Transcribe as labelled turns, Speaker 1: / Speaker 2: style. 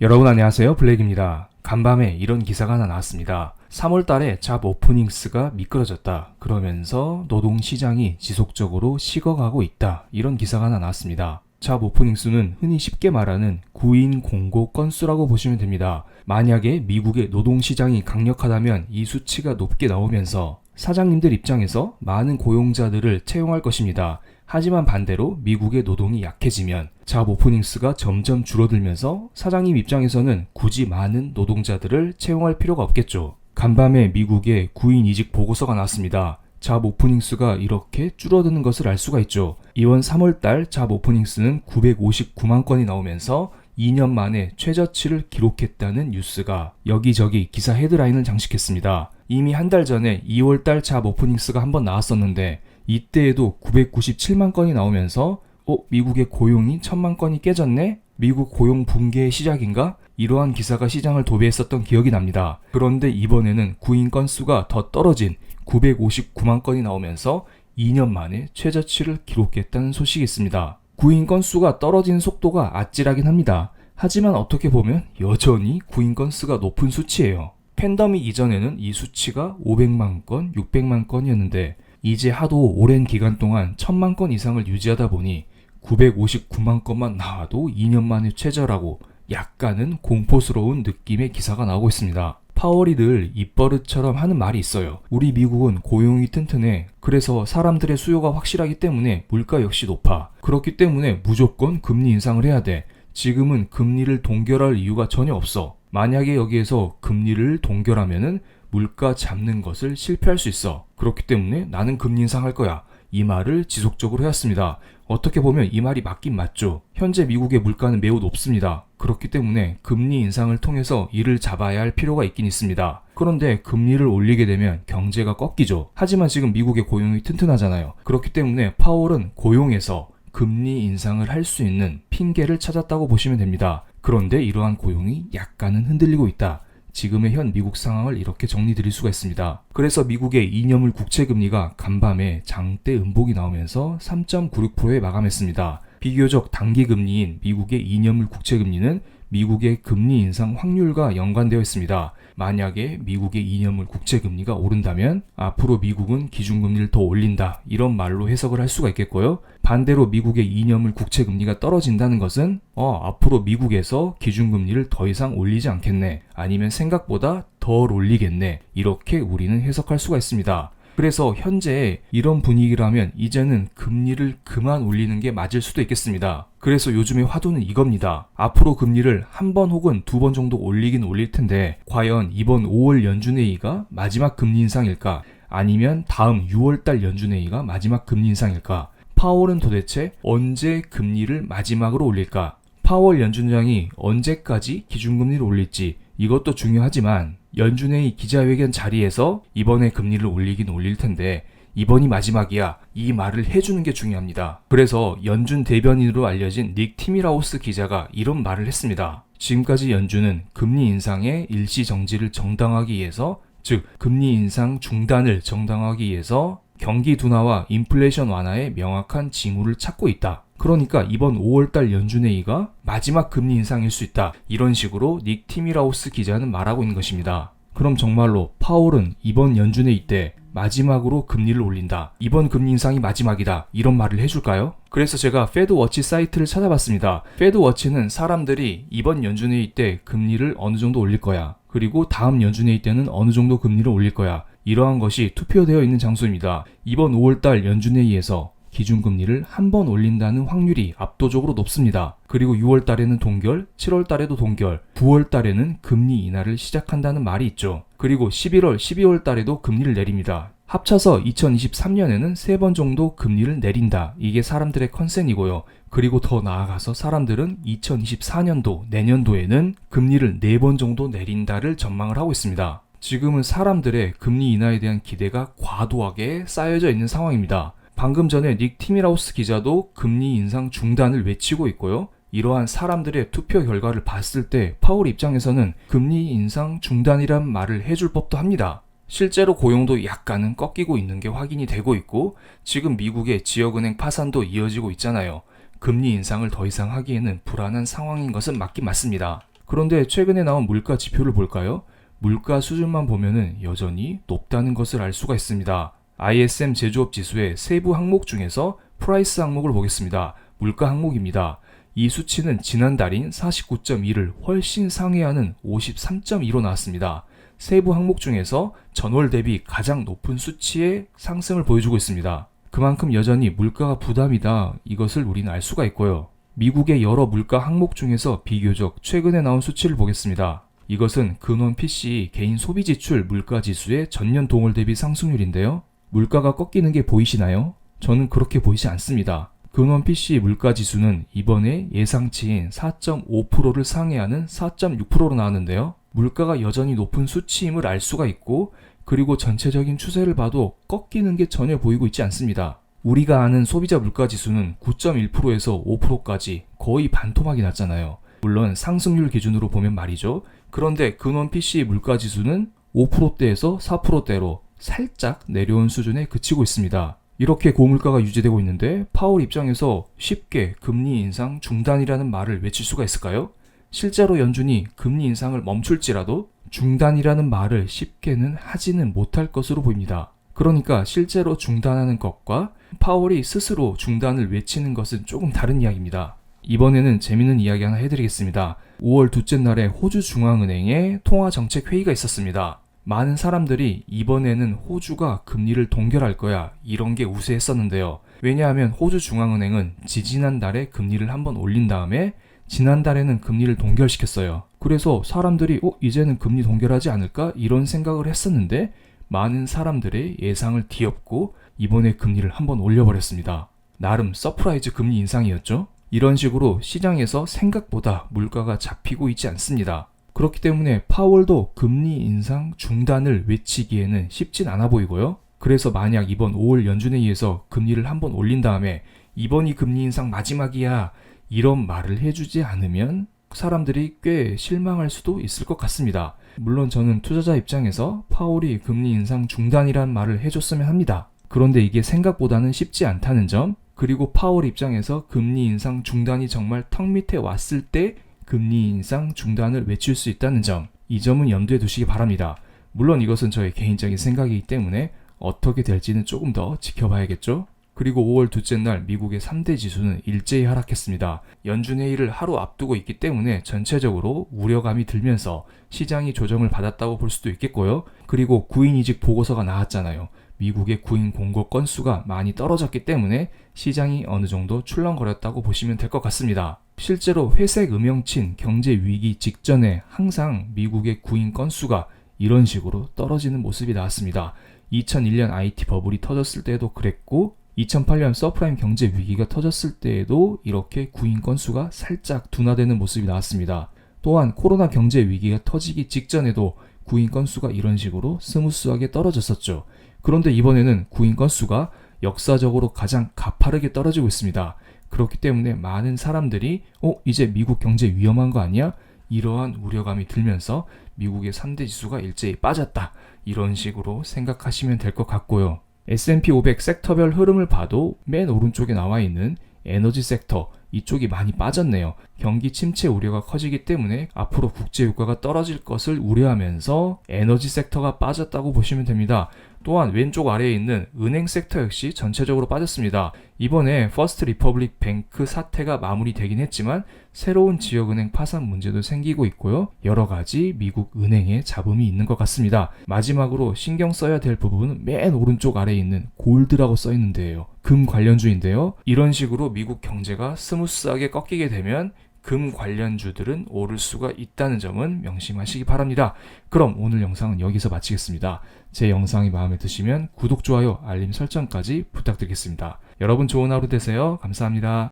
Speaker 1: 여러분 안녕하세요, 블랙입니다. 간밤에 이런 기사가 하나 나왔습니다. 3월달에 잡 오프닝스가 미끄러졌다. 그러면서 노동시장이 지속적으로 식어가고 있다. 이런 기사가 하나 나왔습니다. 잡 오프닝스는 흔히 쉽게 말하는 구인 공고 건수라고 보시면 됩니다. 만약에 미국의 노동시장이 강력하다면 이 수치가 높게 나오면서 사장님들 입장에서 많은 고용자들을 채용할 것입니다. 하지만 반대로 미국의 노동이 약해지면 잡 오프닝스가 점점 줄어들면서 사장님 입장에서는 굳이 많은 노동자들을 채용할 필요가 없겠죠. 간밤에 미국의 구인 이직 보고서가 나왔습니다. 잡 오프닝스가 이렇게 줄어드는 것을 알 수가 있죠. 이번 3월달 잡 오프닝스는 959만 건이 나오면서 2년 만에 최저치를 기록했다는 뉴스가 여기저기 기사 헤드라인을 장식했습니다. 이미 한 달 전에 2월달 잡 오프닝스가 한번 나왔었는데 이때에도 997만 건이 나오면서 미국의 고용이 1000만 건이 깨졌네? 미국 고용 붕괴의 시작인가? 이러한 기사가 시장을 도배했었던 기억이 납니다. 그런데 이번에는 구인 건수가 더 떨어진 959만 건이 나오면서 2년 만에 최저치를 기록했다는 소식이 있습니다. 구인 건수가 떨어진 속도가 아찔하긴 합니다. 하지만 어떻게 보면 여전히 구인 건수가 높은 수치예요. 팬데믹 이전에는 이 수치가 500만 건, 600만 건이었는데 이제 하도 오랜 기간 동안 1000만 건 이상을 유지하다 보니 959만 건만 나와도 2년 만에 최저라고 약간은 공포스러운 느낌의 기사가 나오고 있습니다. 파월이 늘 입버릇처럼 하는 말이 있어요. 우리 미국은 고용이 튼튼해. 그래서 사람들의 수요가 확실하기 때문에 물가 역시 높아. 그렇기 때문에 무조건 금리 인상을 해야 돼. 지금은 금리를 동결할 이유가 전혀 없어. 만약에 여기에서 금리를 동결하면은 물가 잡는 것을 실패할 수 있어. 그렇기 때문에 나는 금리 인상할 거야. 이 말을 지속적으로 해왔습니다. 어떻게 보면 이 말이 맞긴 맞죠. 현재 미국의 물가는 매우 높습니다. 그렇기 때문에 금리 인상을 통해서 이를 잡아야 할 필요가 있긴 있습니다. 그런데 금리를 올리게 되면 경제가 꺾이죠. 하지만 지금 미국의 고용이 튼튼하잖아요. 그렇기 때문에 파월은 고용에서 금리 인상을 할 수 있는 핑계를 찾았다고 보시면 됩니다. 그런데 이러한 고용이 약간은 흔들리고 있다. 지금의 현 미국 상황을 이렇게 정리드릴 수가 있습니다. 그래서 미국의 2년물 국채금리가 간밤에 장대 음봉이 나오면서 3.96%에 마감했습니다. 비교적 단기금리인 미국의 2년물 국채금리는 미국의 금리 인상 확률과 연관되어 있습니다. 만약에 미국의 2년물 국채금리가 오른다면 앞으로 미국은 기준금리를 더 올린다, 이런 말로 해석을 할 수가 있겠고요. 반대로 미국의 2년물 국채금리가 떨어진다는 것은 앞으로 미국에서 기준금리를 더 이상 올리지 않겠네, 아니면 생각보다 덜 올리겠네, 이렇게 우리는 해석할 수가 있습니다. 그래서 현재 이런 분위기라면 이제는 금리를 그만 올리는 게 맞을 수도 있겠습니다. 그래서 요즘의 화두는 이겁니다. 앞으로 금리를 한 번 혹은 두 번 정도 올리긴 올릴 텐데 과연 이번 5월 연준회의가 마지막 금리 인상일까? 아니면 다음 6월달 연준회의가 마지막 금리 인상일까? 파월은 도대체 언제 금리를 마지막으로 올릴까? 파월 연준장이 언제까지 기준금리를 올릴지 이것도 중요하지만 연준회의 기자회견 자리에서 이번에 금리를 올리긴 올릴 텐데 이번이 마지막이야, 이 말을 해주는 게 중요합니다. 그래서 연준 대변인으로 알려진 닉 티미라우스 기자가 이런 말을 했습니다. 지금까지 연준은 금리 인상의 일시 정지를 정당화하기 위해서, 즉 금리 인상 중단을 정당화하기 위해서 경기 둔화와 인플레이션 완화에 명확한 징후를 찾고 있다. 그러니까 이번 5월달 연준회의가 마지막 금리 인상일 수 있다. 이런 식으로 닉 티미라우스 기자는 말하고 있는 것입니다. 그럼 정말로 파월은 이번 연준회의 때 마지막으로 금리를 올린다, 이번 금리 인상이 마지막이다, 이런 말을 해줄까요? 그래서 제가 페드워치 사이트를 찾아봤습니다. 페드워치는 사람들이 이번 연준회의 때 금리를 어느 정도 올릴 거야, 그리고 다음 연준회의 때는 어느 정도 금리를 올릴 거야, 이러한 것이 투표되어 있는 장소입니다. 이번 5월달 연준회의에서 기준금리를 한 번 올린다는 확률이 압도적으로 높습니다. 그리고 6월달에는 동결, 7월달에도 동결, 9월달에는 금리 인하를 시작한다는 말이 있죠. 그리고 11월, 12월달에도 금리를 내립니다. 합쳐서 2023년에는 3번 정도 금리를 내린다. 이게 사람들의 컨센이고요. 그리고 더 나아가서 사람들은 2024년도, 내년도에는 금리를 4번 정도 내린다를 전망을 하고 있습니다. 지금은 사람들의 금리 인하에 대한 기대가 과도하게 쌓여져 있는 상황입니다. 방금 전에 닉 티미라우스 기자도 금리 인상 중단을 외치고 있고요. 이러한 사람들의 투표 결과를 봤을 때 파월 입장에서는 금리 인상 중단이란 말을 해줄 법도 합니다. 실제로 고용도 약간은 꺾이고 있는 게 확인이 되고 있고 지금 미국의 지역은행 파산도 이어지고 있잖아요. 금리 인상을 더 이상 하기에는 불안한 상황인 것은 맞긴 맞습니다. 그런데 최근에 나온 물가 지표를 볼까요? 물가 수준만 보면은 여전히 높다는 것을 알 수가 있습니다. ISM 제조업 지수의 세부 항목 중에서 프라이스 항목을 보겠습니다. 물가 항목입니다. 이 수치는 지난달인 49.2를 훨씬 상회하는 53.2로 나왔습니다. 세부 항목 중에서 전월 대비 가장 높은 수치의 상승을 보여주고 있습니다. 그만큼 여전히 물가가 부담이다, 이것을 우리는 알 수가 있고요. 미국의 여러 물가 항목 중에서 비교적 최근에 나온 수치를 보겠습니다. 이것은 근원 PC 개인 소비 지출 물가 지수의 전년 동월 대비 상승률인데요. 물가가 꺾이는 게 보이시나요? 저는 그렇게 보이지 않습니다. 근원 PC 물가 지수는 이번에 예상치인 4.5%를 상회하는 4.6%로 나왔는데요. 물가가 여전히 높은 수치임을 알 수가 있고, 그리고 전체적인 추세를 봐도 꺾이는 게 전혀 보이고 있지 않습니다. 우리가 아는 소비자 물가 지수는 9.1%에서 5%까지 거의 반토막이 났잖아요. 물론 상승률 기준으로 보면 말이죠. 그런데 근원 PC 물가 지수는 5%대에서 4%대로 살짝 내려온 수준에 그치고 있습니다. 이렇게 고물가가 유지되고 있는데 파월 입장에서 쉽게 금리 인상 중단이라는 말을 외칠 수가 있을까요? 실제로 연준이 금리 인상을 멈출지라도 중단이라는 말을 쉽게는 하지는 못할 것으로 보입니다. 그러니까 실제로 중단하는 것과 파월이 스스로 중단을 외치는 것은 조금 다른 이야기입니다. 이번에는 재밌는 이야기 하나 해드리겠습니다. 5월 둘째 날에 호주 중앙은행의 통화정책회의가 있었습니다. 많은 사람들이 이번에는 호주가 금리를 동결할 거야, 이런 게 우세했었는데요. 왜냐하면 호주 중앙은행은 지지난달에 금리를 한번 올린 다음에 지난달에는 금리를 동결시켰어요. 그래서 사람들이 이제는 금리 동결하지 않을까, 이런 생각을 했었는데 많은 사람들의 예상을 뒤엎고 이번에 금리를 한번 올려버렸습니다. 나름 서프라이즈 금리 인상이었죠. 이런 식으로 시장에서 생각보다 물가가 잡히고 있지 않습니다. 그렇기 때문에 파월도 금리 인상 중단을 외치기에는 쉽진 않아 보이고요. 그래서 만약 이번 5월 연준회의에서 금리를 한번 올린 다음에 이번이 금리 인상 마지막이야, 이런 말을 해주지 않으면 사람들이 꽤 실망할 수도 있을 것 같습니다. 물론 저는 투자자 입장에서 파월이 금리 인상 중단이란 말을 해줬으면 합니다. 그런데 이게 생각보다는 쉽지 않다는 점, 그리고 파월 입장에서 금리 인상 중단이 정말 턱 밑에 왔을 때 금리 인상 중단을 외칠 수 있다는 점, 이 점은 염두에 두시기 바랍니다. 물론 이것은 저의 개인적인 생각이기 때문에 어떻게 될지는 조금 더 지켜봐야겠죠? 그리고 5월 둘째 날 미국의 3대 지수는 일제히 하락했습니다. 연준회의를 하루 앞두고 있기 때문에 전체적으로 우려감이 들면서 시장이 조정을 받았다고 볼 수도 있겠고요. 그리고 구인이직 보고서가 나왔잖아요. 미국의 구인 공고 건수가 많이 떨어졌기 때문에 시장이 어느 정도 출렁거렸다고 보시면 될 것 같습니다. 실제로 회색 음영친 경제 위기 직전에 항상 미국의 구인 건수가 이런 식으로 떨어지는 모습이 나왔습니다. 2001년 IT 버블이 터졌을 때도 그랬고 2008년 서프라임 경제 위기가 터졌을 때에도 이렇게 구인 건수가 살짝 둔화되는 모습이 나왔습니다. 또한 코로나 경제 위기가 터지기 직전에도 구인 건수가 이런 식으로 스무스하게 떨어졌었죠. 그런데 이번에는 구인 건수가 역사적으로 가장 가파르게 떨어지고 있습니다. 그렇기 때문에 많은 사람들이 이제 미국 경제 위험한 거 아니야? 이러한 우려감이 들면서 미국의 3대 지수가 일제히 빠졌다, 이런 식으로 생각하시면 될 것 같고요. S&P 500 섹터별 흐름을 봐도 맨 오른쪽에 나와 있는 에너지 섹터, 이쪽이 많이 빠졌네요. 경기 침체 우려가 커지기 때문에 앞으로 국제유가가 떨어질 것을 우려하면서 에너지 섹터가 빠졌다고 보시면 됩니다. 또한 왼쪽 아래에 있는 은행 섹터 역시 전체적으로 빠졌습니다. 이번에 퍼스트 리퍼블릭 뱅크 사태가 마무리되긴 했지만 새로운 지역은행 파산 문제도 생기고 있고요. 여러 가지 미국 은행에 잡음이 있는 것 같습니다. 마지막으로 신경 써야 될 부분은 맨 오른쪽 아래에 있는 골드라고 써 있는데요. 금 관련주인데요. 이런 식으로 미국 경제가 스무스하게 꺾이게 되면 금 관련주들은 오를 수가 있다는 점은 명심하시기 바랍니다. 그럼 오늘 영상은 여기서 마치겠습니다. 제 영상이 마음에 드시면 구독, 좋아요, 알림 설정까지 부탁드리겠습니다. 여러분 좋은 하루 되세요. 감사합니다.